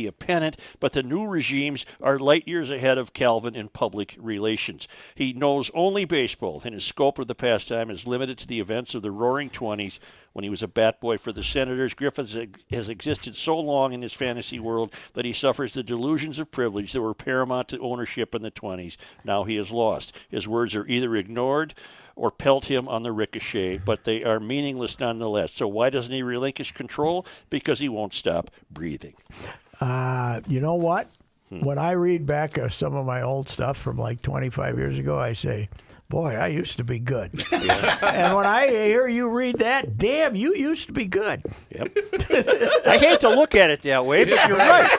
Speaker 3: a pennant, but the new regimes are light years ahead of Calvin in public relations. He knows only baseball, and his scope of the pastime is limited to the events of the Roaring '20s when he was a bat boy for the Senators. Griffith has existed so long in his fantasy world that he suffers the delusions of privilege that were paramount to ownership in the '20s. Now he is lost. His words are either ignored or pelt him on the ricochet, but they are meaningless nonetheless. So why doesn't he relinquish control? Because he won't stop breathing.
Speaker 2: You know what? When I read back some of my old stuff from like 25 years ago, I say, boy, I used to be good. And when I hear you read that, damn, you used to be good.
Speaker 3: Yep. I hate to look at it that way, but you're right.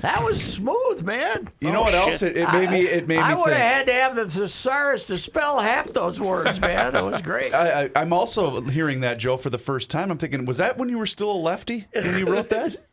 Speaker 2: That was smooth, man.
Speaker 4: You know what else? It made me
Speaker 2: I
Speaker 4: think.
Speaker 2: would have had to have the thesaurus to spell half those words, man. That was great.
Speaker 4: I'm also hearing that, Joe, for the first time. I'm thinking, was that when you were still a lefty when you wrote that?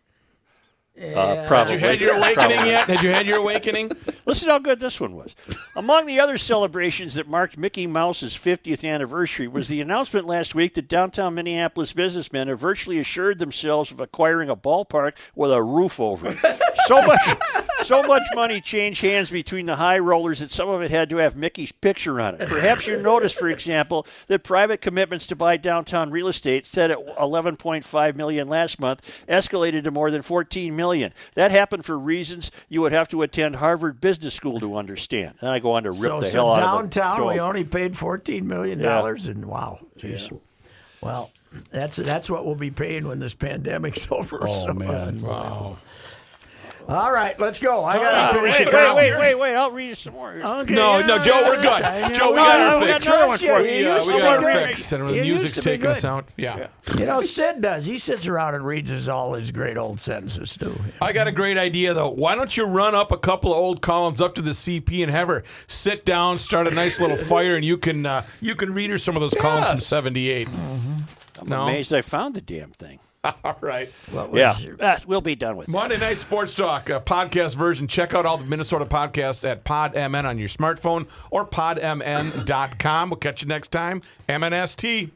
Speaker 3: Probably.
Speaker 5: Had you had your awakening yet? Had you had your awakening?
Speaker 3: Listen how good this one was. Among the other celebrations that marked Mickey Mouse's 50th anniversary was the announcement last week that downtown Minneapolis businessmen have virtually assured themselves of acquiring a ballpark with a roof over it. So much money changed hands between the high rollers that some of it had to have Mickey's picture on it. Perhaps you noticed, for example, that private commitments to buy downtown real estate, set at $11.5 million last month, escalated to more than $14 million. That happened for reasons you would have to attend Harvard Business School to understand. And I go on to rip the hell out of it.
Speaker 2: Downtown, we only paid $14 million, and wow, geez. Yeah. Well, that's what we'll be paying when this pandemic's over.
Speaker 4: Oh, man.
Speaker 5: Wow.
Speaker 2: All right, let's go. I got to finish it.
Speaker 3: Wait. I'll read you some more.
Speaker 2: Okay,
Speaker 5: No, Joe, we're good. Joe, we got her fixed.
Speaker 3: another one for you.
Speaker 5: We got her fixed. And the music's taking us out. Yeah.
Speaker 2: You know, Sid does. He sits around and reads all his great old sentences, too.
Speaker 5: I got a great idea, though. Why don't you run up a couple of old columns up to the CP and have her sit down, start a nice little fire, and you can read her some of those columns from '78.
Speaker 3: I'm amazed I found the damn thing.
Speaker 5: All right.
Speaker 3: We'll be done with it.
Speaker 5: Monday Night Sports Talk, podcast version. Check out all the Minnesota podcasts at PodMN on your smartphone or podmn.com. We'll catch you next time. MNST.